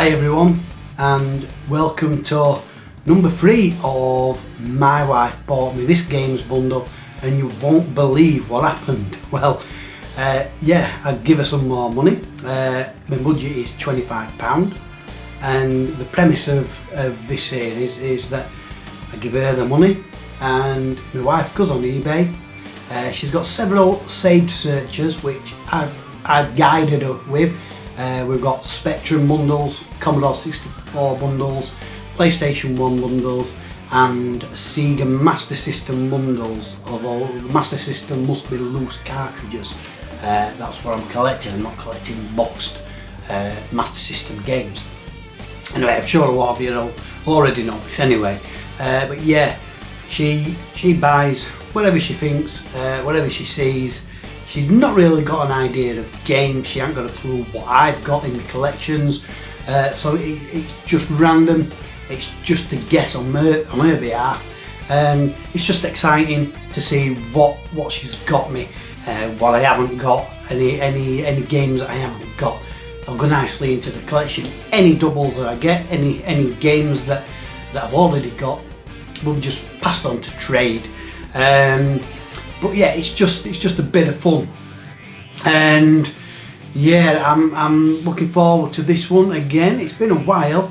Hi everyone, and welcome to number 3 of My Wife Bought Me This Games Bundle and You Won't Believe What Happened. Well, yeah, I'd give her some more money. My budget is £25, and the premise of this series is that I give her the money and my wife goes on eBay. She's got several saved searches which I've guided her with. We've got Spectrum bundles, Commodore 64 bundles, PlayStation 1 bundles and Sega Master System bundles, although the Master System must be loose cartridges. That's what I'm collecting. I'm not collecting boxed Master System games. Anyway, I'm sure a lot of you already know this anyway. But yeah, she buys whatever she thinks, whatever she sees. She's not really got an idea of games, she ain't got a clue what I've got in my collections, so it's just random, it's just a guess on her behalf, and it's just exciting to see what she's got me, what I haven't got, any games that I haven't got. I'll go nicely into the collection. Any doubles that I get, any games that I've already got will be just passed on to trade. But yeah, it's just a bit of fun, and yeah, I'm looking forward to this one again. It's been a while.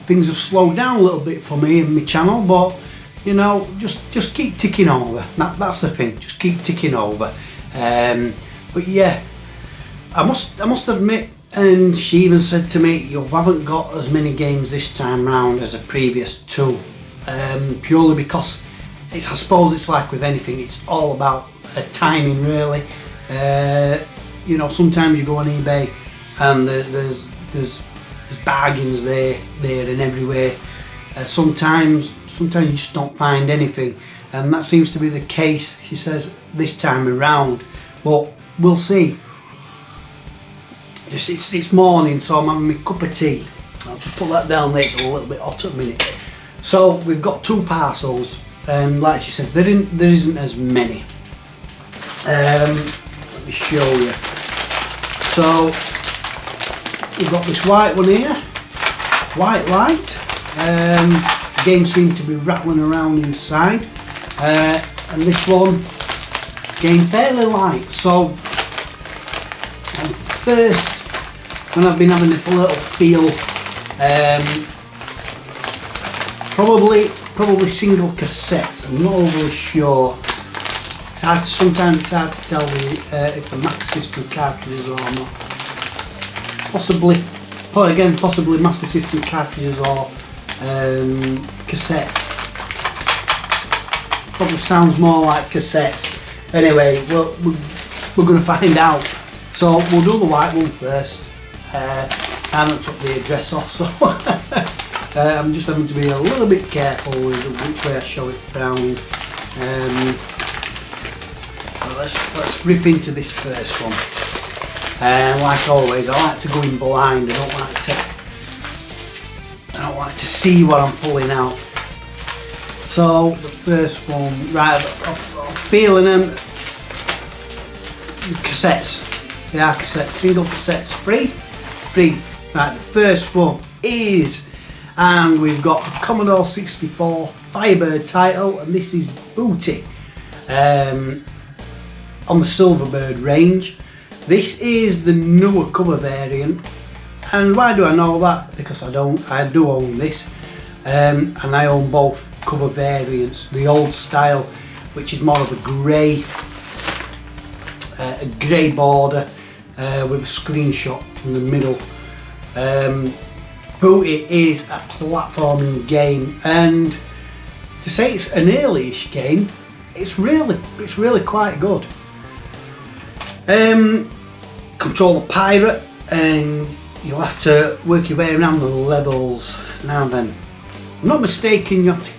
Things have slowed down a little bit for me and my channel, but you know, just keep ticking over. That's the thing. Just keep ticking over. But yeah, I must admit, and she even said to me, you haven't got as many games this time round as the previous two, purely because I suppose it's like with anything, it's all about timing really. You know, sometimes you go on eBay and there's bargains there and everywhere. Sometimes you just don't find anything, and that seems to be the case, she says, this time around. But we'll see. It's morning, so I'm having my cup of tea. I'll just put that down there, it's a little bit hot at the minute. So we've got 2 parcels. And like she says, there isn't as many. Let me show you. So we've got this white one here, white light. The game seemed to be rattling around inside, and this one, game fairly light. So first, when I've been having a little feel, probably single cassettes. I'm not overly sure. Sometimes it's hard to tell if the Master System cartridges or not. Possibly Master System cartridges or cassettes. Probably sounds more like cassettes. Anyway, we're going to find out. So we'll do the white one first. I haven't took the address off, so I'm just having to be a little bit careful with which way I show it round. Let's rip into this first one. Like always, I like to go in blind. I don't like to see what I'm pulling out. So the first one, right, I'm feeling them. Cassettes. They are cassettes, single cassettes, free. Right, the first one is. And we've got the Commodore 64 Firebird title, and this is Booty on the Silverbird range. This is the newer cover variant, and why do I know that? Because I do own this, and I own both cover variants. The old style, which is more of a grey border with a screenshot in the middle. Booty is a platforming game, and to say it's an early-ish game, it's really quite good. Control the pirate, and you'll have to work your way around the levels. Now then, if I'm not mistaken, you have to,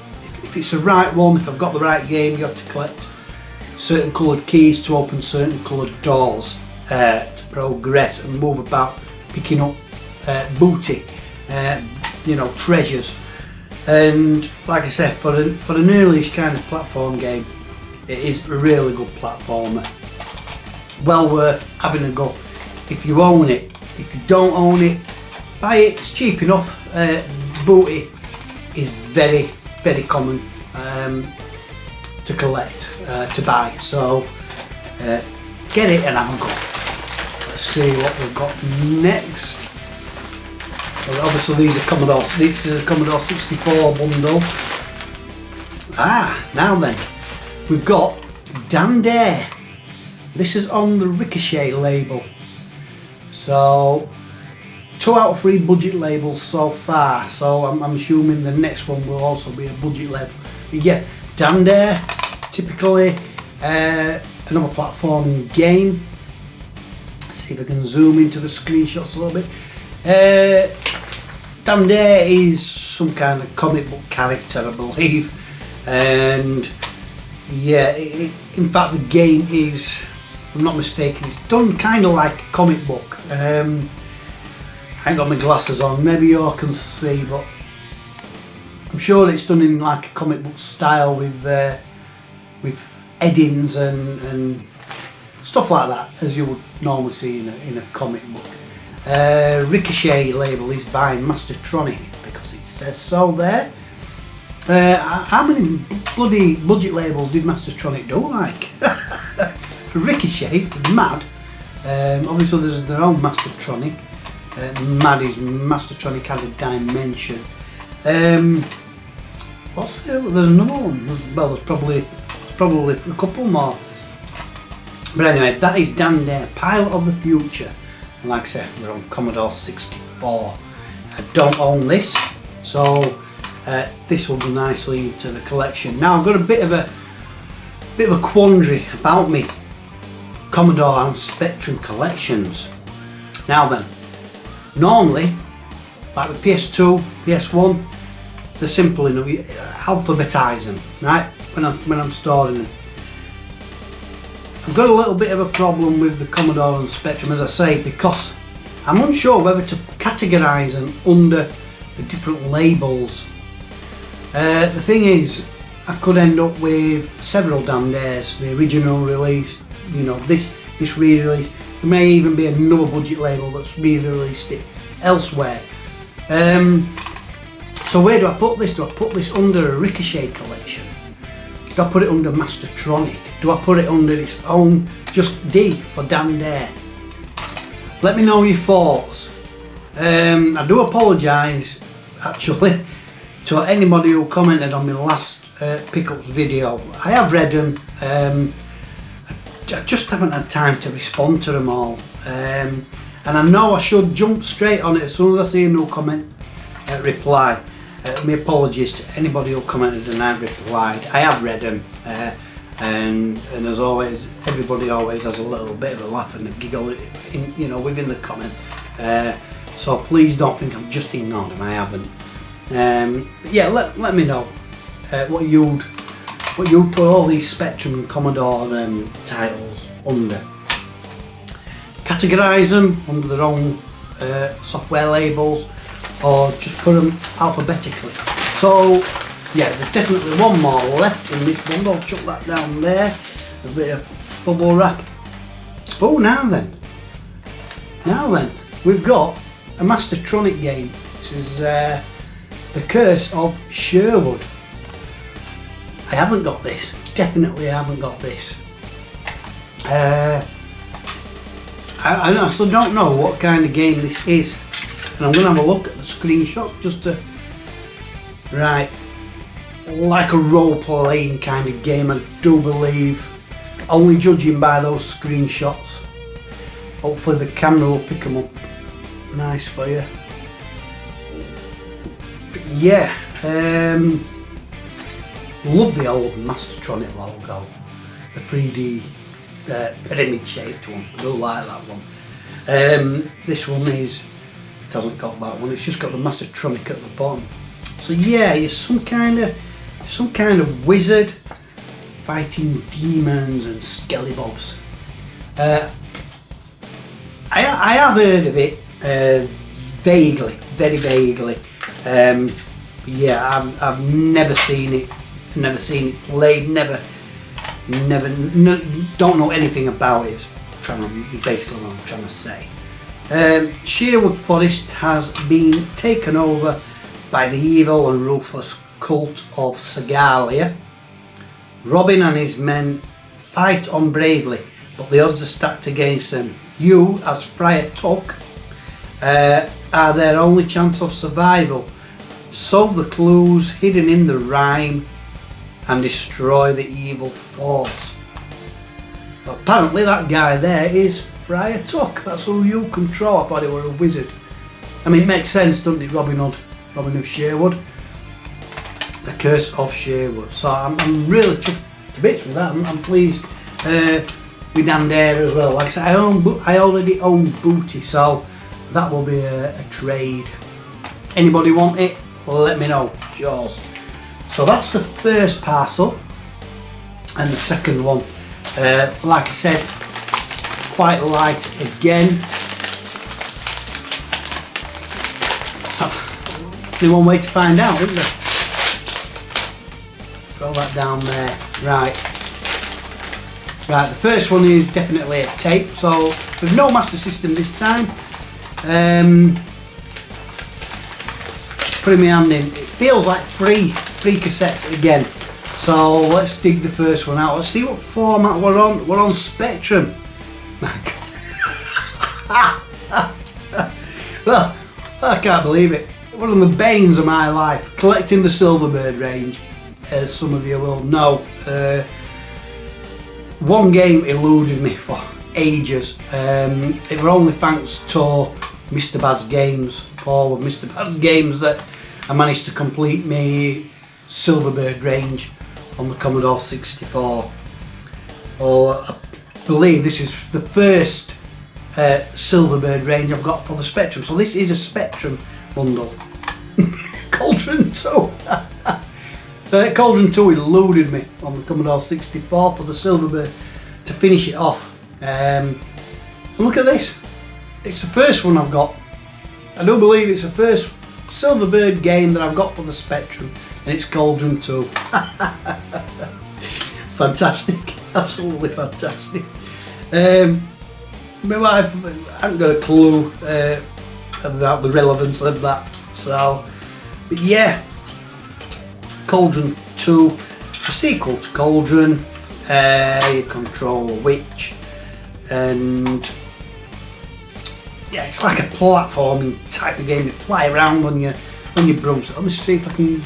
if it's the right one, if I've got the right game, you have to collect certain coloured keys to open certain coloured doors to progress and move about, picking up booty. You know, treasures. And like I said, for an early-ish kind of platform game, it is a really good platformer. Well worth having a go if you own it. If you don't own it, buy it. It's cheap enough. Booty is very, very common to collect, to buy. So get it and have a go. Let's see what we've got next. Well, obviously these are Commodore. This is a Commodore 64 bundle. Now then, we've got Dan Dare. This is on the Ricochet label. So 2 out of 3 budget labels so far. So I'm assuming the next one will also be a budget label. But yeah, Dan Dare, typically another platforming game. Let's see if I can zoom into the screenshots a little bit. Dan Dare is some kind of comic book character, I believe. And yeah, in fact the game is, if I'm not mistaken, it's done kind of like a comic book. I ain't got my glasses on, maybe you all can see, but I'm sure it's done in like a comic book style with headings and stuff like that, as you would normally see in a comic book. Ricochet label is by Mastertronic because it says so there. How many bloody budget labels did Mastertronic do? Like Ricochet, mad. Obviously there's their own Mastertronic. Mad is Mastertronic Added Dimension. What's there? There's another one. Well, there's probably a couple more. But anyway, that is Dan Dare, Pilot of the Future. And like I said, we're on Commodore 64. I don't own this, so this will go nicely into the collection. Now I've got a bit of a quandary about me Commodore and Spectrum collections. Now then, normally, like with PS2, PS1, they're simple enough. You alphabetise them, right? When I'm storing them. I've got a little bit of a problem with the Commodore and Spectrum, as I say, because I'm unsure whether to categorise them under the different labels. The thing is, I could end up with several Dan Dares, the original release, you know, this re-release. There may even be another budget label that's re-released it elsewhere. So where do I put this? Do I put this under a Ricochet collection? Do I put it under Mastertronic? Do I put it under its own just D for Dan Dare? Let me know your thoughts. I do apologise actually to anybody who commented on my last pickups video. I have read them. I just haven't had time to respond to them all. And I know I should jump straight on it as soon as I see a new comment, reply. My apologies to anybody who commented and I replied. I have read them, and as always, everybody always has a little bit of a laugh and a giggle, within the comment. So please don't think I've just ignored them. I haven't. But yeah, let me know what you'd put all these Spectrum and Commodore titles under. Categorise them under their own software labels, or just put them alphabetically. So yeah, there's definitely one more left in this bundle. I'll chuck that down there. A bit of bubble wrap. Oh, now then, we've got a Mastertronic game. This is The Curse of Sherwood. I haven't got this. Definitely I haven't got this. I still don't know what kind of game this is. And I'm going to have a look at the screenshot just to... Right. Like a role-playing kind of game, I do believe. Only judging by those screenshots. Hopefully the camera will pick them up nice for you. But yeah. Love the old Mastertronic logo. The 3D pyramid shaped one. I do like that one. This one is... It hasn't got that one. It's just got the Mastertronic at the bottom. So yeah, you're some kind of wizard fighting demons and skellybobs. I have heard of it vaguely, very vaguely. Yeah, I've never seen it. Never seen it played. Never. Don't know anything about it. Basically, what I'm trying to say. Sherwood Forest has been taken over by the evil and ruthless cult of Sagalia. Robin and his men fight on bravely, but the odds are stacked against them. You, as Friar Tuck, are their only chance of survival. Solve the clues hidden in the rhyme and destroy the evil force. Apparently that guy there is Friar Tuck. That's who you control. I thought he were a wizard. I mean, it makes sense, doesn't it? Robin Hood of Sherwood. The Curse of Sherwood. So I'm really chuffed to bits with that. I'm pleased with Dandere as well. Like I said, I already own Booty, so that will be a trade. Anybody want it? Well, let me know. It's yours. So that's the first parcel, and the second one, like I said, quite light again. So, only one way to find out, isn't there? Throw that down there. Right, the first one is definitely a tape, so with no master system this time. Putting my hand in, it feels like three cassettes again. So let's dig the first one out. Let's see what format we're on. We're on Spectrum. Well, I can't believe it. One of the banes of my life, collecting the Silverbird range, as some of you will know. One game eluded me for ages. It were only thanks to Mr. Bad's Games, Paul of Mr. Bad's Games, that I managed to complete my Silverbird range on the Commodore 64. I believe this is the first Silverbird range I've got for the Spectrum. So this is a Spectrum bundle. Cauldron 2. Cauldron 2 eluded me on the Commodore 64 for the Silverbird to finish it off. And look at this. It's the first one I've got. I do believe it's the first Silverbird game that I've got for the Spectrum, and it's Cauldron 2. Fantastic, absolutely fantastic. My wife hasn't got a clue about the relevance of that, so, but yeah, Cauldron 2, the sequel to Cauldron. You control a witch, and yeah, it's like a platforming type of game. You fly around on your brooms. Let me see if I can.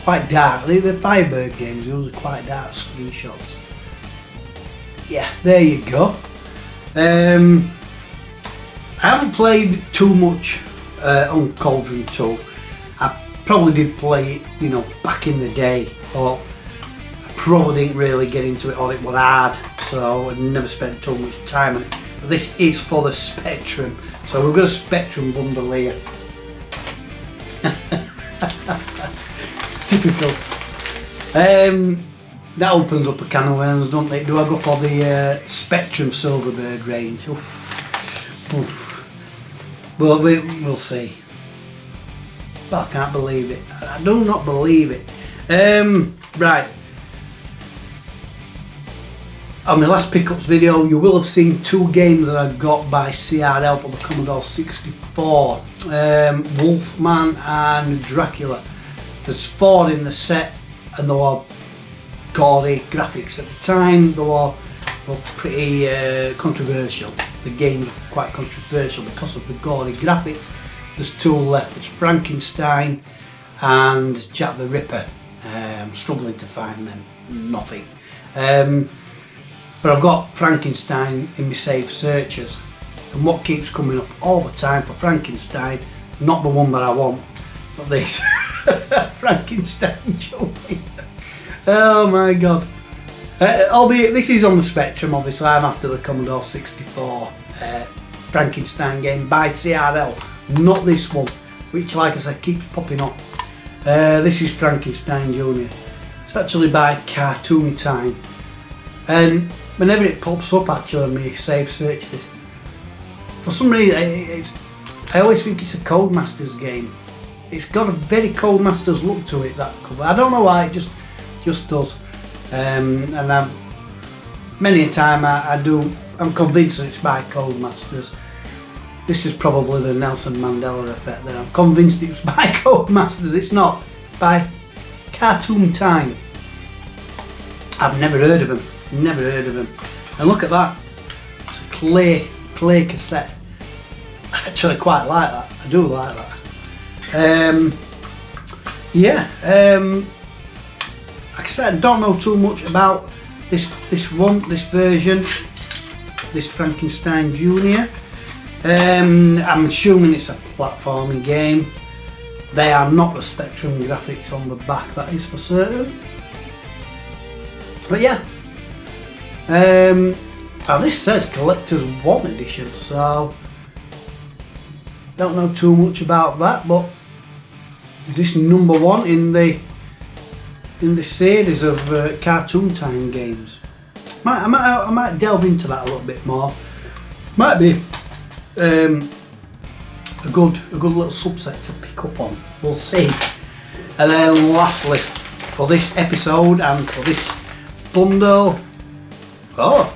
Quite dark. The Firebird games, those are quite dark screenshots. Yeah, there you go. I haven't played too much on Cauldron 2. I probably did play it, back in the day, but I probably didn't really get into it, or it was hard, so I never spent too much time on it. But this is for the Spectrum, so we've got a Spectrum bundle here. Typical. That opens up a can of worms, doesn't it? Do I go for the Spectrum Silverbird range? Oof. Oof. Well, we'll see. But I can't believe it. I do not believe it. Right. On my last pickups video, you will have seen two games that I got by CRL for the Commodore 64. Wolfman and Dracula. There's 4 in the set, and they were gaudy graphics at the time. They were pretty controversial. The games were quite controversial because of the gaudy graphics. There's 2 left. There's Frankenstein and Jack the Ripper. I'm struggling to find them. Nothing. But I've got Frankenstein in my saved searches, and what keeps coming up all the time for Frankenstein, not the one that I want, but this. Frankenstein Junior. Oh my god. Albeit this is on the Spectrum, obviously. I'm after the Commodore 64 Frankenstein game by CRL, not this one, which, like I said, keeps popping up. This is Frankenstein Junior. It's actually by Cartoon Time, and whenever it pops up, actually, on my save searches, for some reason, I always think it's a Codemasters game. It's got a very Codemasters look to it, that cover. I don't know why, it just does. And many a time I'm convinced that it's by Codemasters. This is probably the Nelson Mandela effect there. I'm convinced it was by Codemasters. It's not. By Cartoon Time. I've never heard of them. Never heard of them. And look at that. It's a clay cassette. I actually quite like that. I do like that. Like I said, I don't know too much about this version, this Frankenstein Junior. I'm assuming it's a platforming game. They are not the Spectrum graphics on the back, that is for certain. But yeah, this says Collector's 1 edition, so don't know too much about that. But is this number 1 in the series of Cartoon Time games? I might delve into that a little bit more. Might be a good little subset to pick up on. We'll see. And then lastly, for this episode and for this bundle, we've got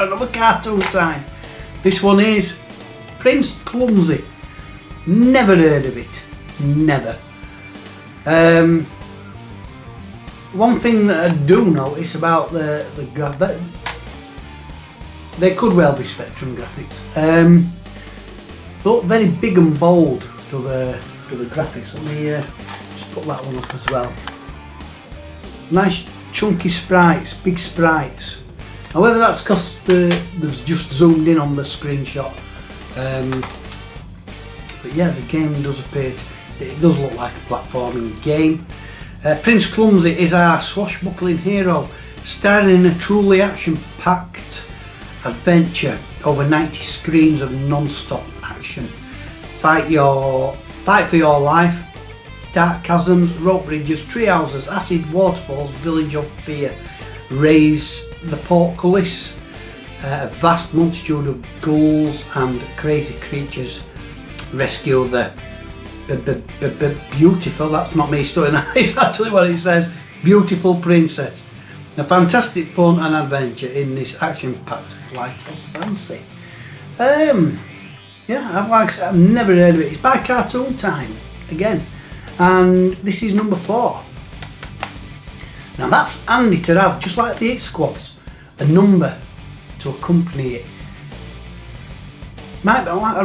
another Cartoon Time. This one is Prince Clumsy. Never heard of it. Never. One thing that I do notice about the they could well be Spectrum graphics. Look very big and bold to the graphics. Let me just put that one up as well. Nice chunky sprites, big sprites. However, that's because there's just zoomed in on the screenshot. But yeah, the game does appear it does look like a platforming game. Prince Clumsy is our swashbuckling hero, starring in a truly action-packed adventure over 90 screens of non-stop action. Fight for your life. Dark chasms, rope bridges, treehouses, acid waterfalls, village of fear. Raise the portcullis. A vast multitude of ghouls and crazy creatures. Rescue the beautiful, that's not me studying that, it's actually what it says, beautiful princess. A fantastic fun and adventure in this action-packed flight of fancy. Yeah, like I said, I've never heard of it. It's by Cartoon Time, again. And this is number 4. Now that's handy to have, just like the Hit Squads, a number to accompany it. Might be, I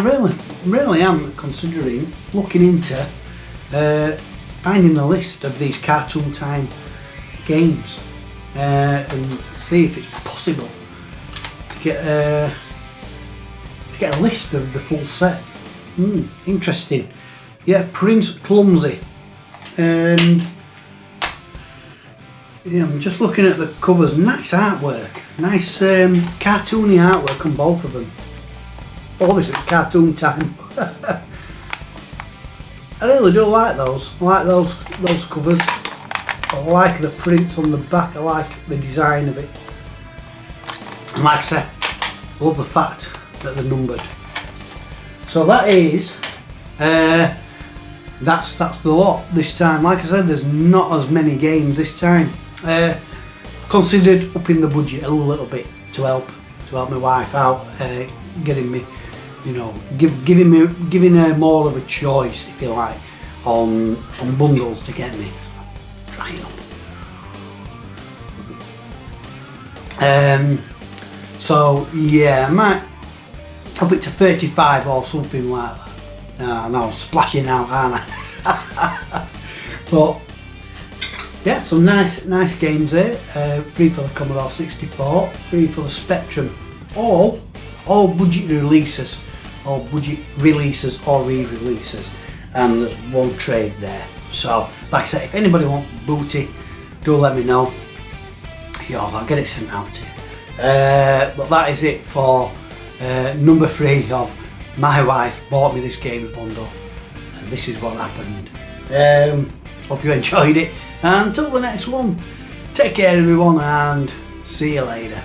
really am considering looking into finding a list of these Cartoon Time games and see if it's possible to get a list of the full set. Interesting. Yeah, Prince Clumsy. And yeah, I'm just looking at the covers. Nice artwork, nice cartoony artwork on both of them. Obviously Cartoon Time. I really do like those. I like those covers. I like the prints on the back. I like the design of it. And like I said, I love the fact that they're numbered. So that is that's the lot this time. Like I said, there's not as many games this time. I've considered upping the budget a little bit to help my wife out, getting me, you know, giving her more of a choice, if you like, on bundles to get me. So, trying up. So yeah, I might up it to 35 or something like that. I know, splashing out, aren't I? But yeah, some nice games there. Free for the Commodore 64, free for the Spectrum. All budget releases, or re-releases, and there's one trade there. So, like I said, if anybody wants booty, do let me know. Yours, I'll get it sent out to you. But that is it for number 3 of my wife bought me this games bundle, and this is what happened. Hope you enjoyed it, and until the next one, take care everyone, and see you later.